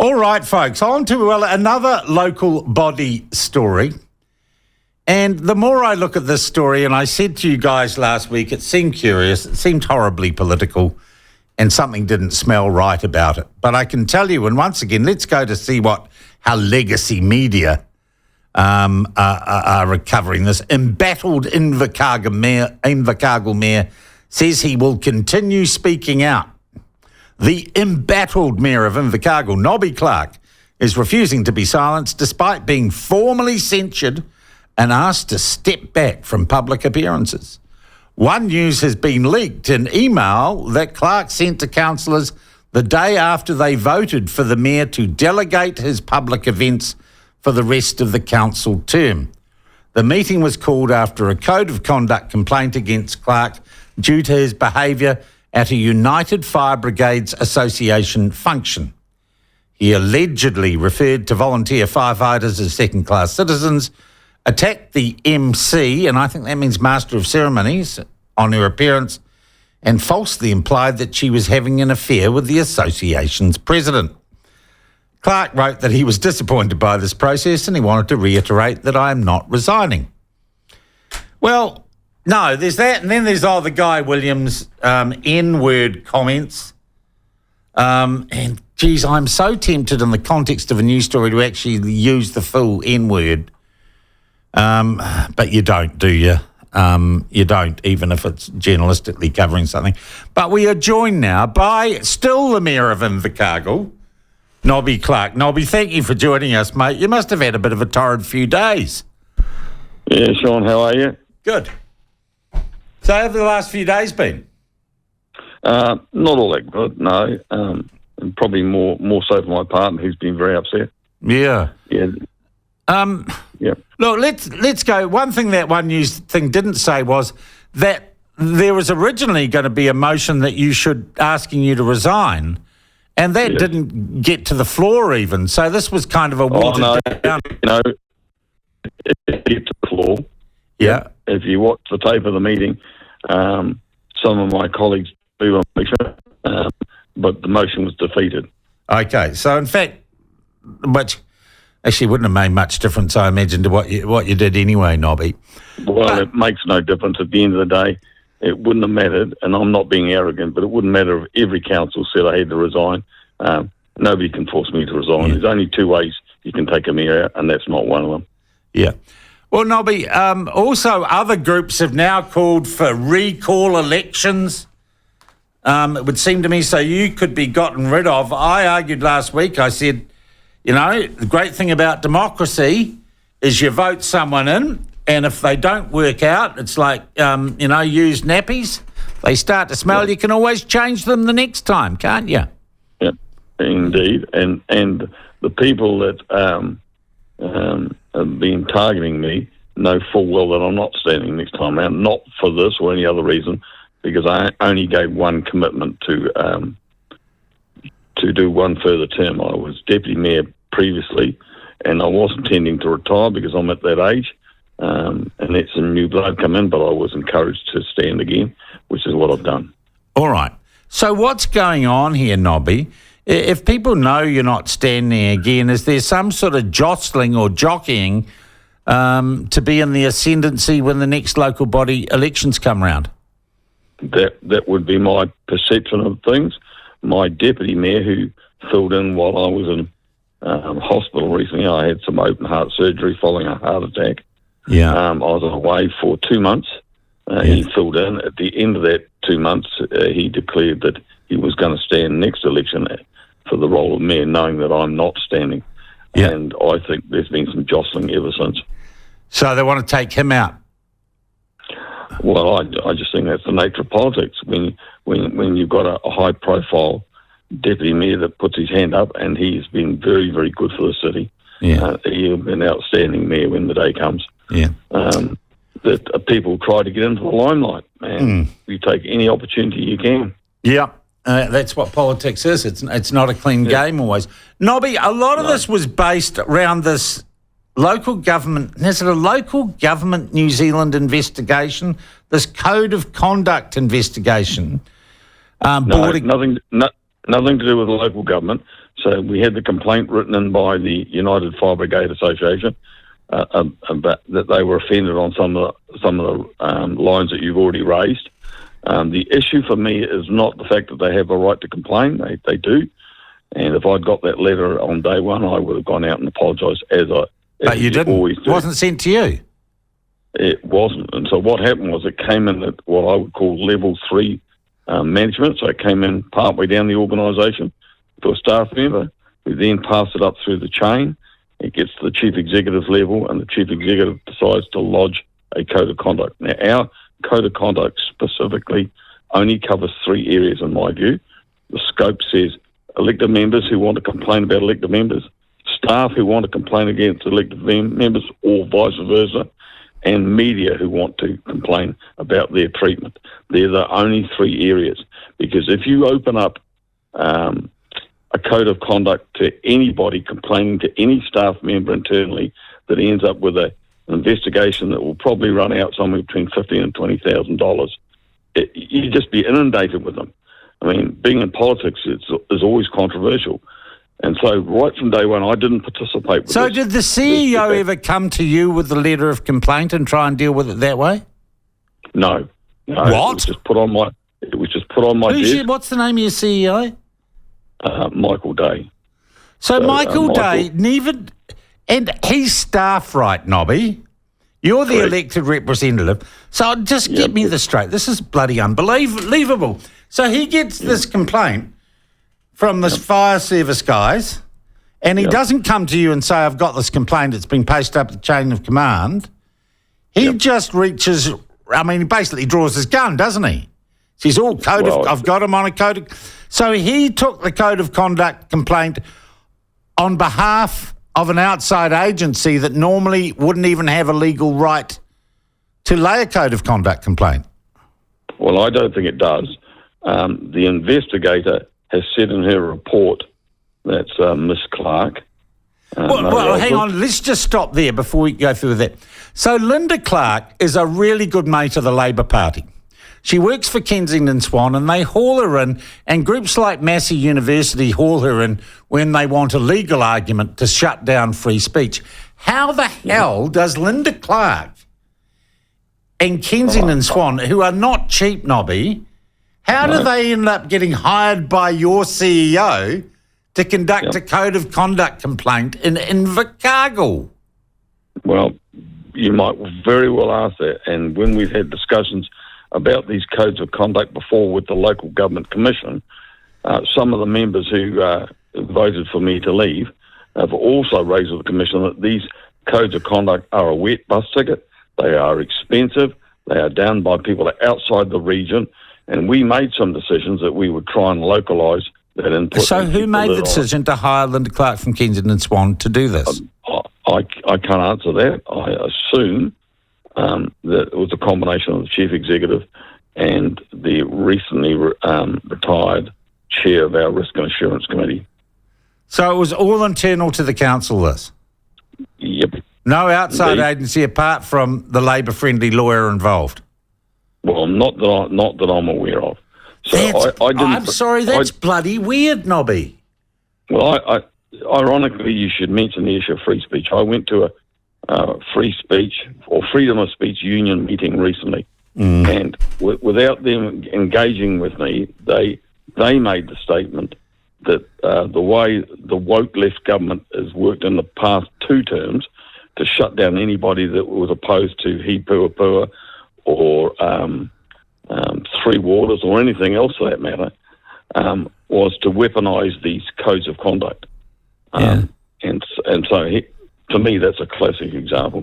All right, folks, on to another local body story. And the more I look at this story, and I said to you guys last week, it seemed curious, it seemed horribly political, and something didn't smell right about it. But I can tell you, and once again, let's go to see how legacy media are recovering this. Embattled Invercargill Mayor says he will continue speaking out. The embattled Mayor of Invercargill, Nobby Clark, is refusing to be silenced despite being formally censured and asked to step back from public appearances. One news has been leaked, an email that Clark sent to councillors the day after they voted for the Mayor to delegate his public events for the rest of the council term. The meeting was called after a code of conduct complaint against Clark due to his behaviour at a United Fire Brigades Association function. He allegedly referred to volunteer firefighters as second-class citizens, attacked the MC, and I think that means Master of Ceremonies, on her appearance, and falsely implied that she was having an affair with the association's president. Clark wrote that he was disappointed by this process and he wanted to reiterate that I am not resigning. Well, no, there's that, and then there's the Guy Williams N-word comments. And, geez, I'm so tempted in the context of a news story to actually use the full N-word. But you don't, do you? You don't, even if it's journalistically covering something. But we are joined now by still the Mayor of Invercargill, Nobby Clark. Nobby, thank you for joining us, mate. You must have had a bit of a torrid few days. Yeah, Sean, how are you? Good. So how have the last few days been? Not all that good, no. And probably more so for my partner, who's been very upset. Yeah. Yeah. Yeah. Look, let's go. One thing that One News thing didn't say was that there was originally going to be a motion that asking you to resign, and that didn't get to the floor even. So this was kind of a watered down. You know, it gets to the floor. Yeah. If you watch the tape of the meeting, some of my colleagues do a motion, but the motion was defeated. Okay, so in fact, which actually wouldn't have made much difference, I imagine, to what you did anyway, Nobby. Well, it makes no difference. At the end of the day, it wouldn't have mattered, and I'm not being arrogant, but it wouldn't matter if every council said I had to resign. Nobody can force me to resign. There's only two ways you can take a mayor out, and that's not one of them. Yeah. Well, Nobby, also other groups have now called for recall elections, it would seem to me, so you could be gotten rid of. I argued last week, I said, the great thing about democracy is you vote someone in, and if they don't work out, it's like, use nappies. They start to smell, you can always change them the next time, can't you? Yeah, indeed. And the people that have been targeting me know full well that I'm not standing next time around, not for this or any other reason, because I only gave one commitment to do one further term. I was deputy mayor previously, and I wasn't intending to retire because I'm at that age, and let some new blood come in, but I was encouraged to stand again, which is what I've done. All right. So what's going on here, Nobby? If people know you're not standing again, is there some sort of jostling or jockeying to be in the ascendancy when the next local body elections come round? That would be my perception of things. My deputy mayor, who filled in while I was in hospital recently, I had some open heart surgery following a heart attack. Yeah. I was away for 2 months. He filled in. At the end of that 2 months, he declared that he was going to stand next election for the role of mayor, knowing that I'm not standing. Yeah. And I think there's been some jostling ever since. So they want to take him out? Well, I just think that's the nature of politics. When you've got a high-profile deputy mayor that puts his hand up, and he's been very, very good for the city. Yeah. He'll be an outstanding mayor when the day comes. Yeah. That people try to get into the limelight, and you take any opportunity you can. Yeah. That's what politics is. It's not a clean game always. Nobby, a lot of this was based around this local government. Is it a local government New Zealand investigation? This code of conduct investigation. Nothing to do with the local government. So we had the complaint written in by the United Fire Brigade Association about that they were offended on some of the lines that you've already raised. The issue for me is not the fact that they have a right to complain. They do. And if I'd got that letter on day one, I would have gone out and apologised But you didn't. Always do. It wasn't sent to you. It wasn't. And so what happened was it came in at what I would call level 3 management. So it came in partway down the organisation to a staff member who then passed it up through the chain. It gets to the chief executive level, and the chief executive decides to lodge a code of conduct. Now, our code of conduct specifically only covers 3 areas in my view. The scope says elected members who want to complain about elected members, staff who want to complain against elected members, or vice versa, and media who want to complain about their treatment. They're the only 3 areas. Because if you open up a code of conduct to anybody complaining to any staff member internally, that ends up with an investigation that will probably run out somewhere between $15,000 and $20,000. You'd just be inundated with them. I mean, being in politics is always controversial. And so right from day one, I didn't participate with So did the CEO ever come to you with the letter of complaint and try and deal with it that way? No. What? It was just put on my desk. What's the name of your CEO? Michael Day. So Michael Day, and he's staff, right, Nobby? You're the Correct. elected representative. So just get me this straight. This is bloody unbelievable. So he gets this complaint from the fire service guys, and he doesn't come to you and say, I've got this complaint, it's been posted up the chain of command. He just reaches, he basically draws his gun, doesn't he? He's all I've got him on a code of... So he took the code of conduct complaint on behalf of an outside agency that normally wouldn't even have a legal right to lay a code of conduct complaint. Well, I don't think it does. The investigator has said in her report, that's Miss Clark. Well, hang on, let's just stop there before we go through that. So Linda Clark is a really good mate of the Labor Party. She works for Kensington Swan, and they haul her in, and groups like Massey University haul her in when they want a legal argument to shut down free speech. How the hell does Linda Clark and Kensington Swan, who are not cheap, Nobby, how do they end up getting hired by your CEO to conduct a code of conduct complaint in Invercargill? Well, you might very well ask that. And when we've had discussions about these codes of conduct before with the local government commission, some of the members who voted for me to leave have also raised with the commission that these codes of conduct are a wet bus ticket. They are expensive. They are done by people outside the region. And we made some decisions that we would try and localise that input. So who made the decision to hire Linda Clark from Kensington Swan to do this? I can't answer that. I assume that it was a combination of the chief executive and the recently retired chair of our risk and assurance committee. So it was all internal to the council, this? Yep. No outside agency apart from the Labor-friendly lawyer involved? Well, not that I'm aware of. So I didn't. I'm sorry, that's bloody weird, Nobby. Well, ironically, you should mention the issue of free speech. I went to a free speech or freedom of speech union meeting recently, and without them engaging with me, they made the statement that the way the woke left government has worked in the past 2 terms to shut down anybody that was opposed to He Pua Pua or Three Waters or anything else for that matter, was to weaponise these codes of conduct. And so to me, that's a classic example.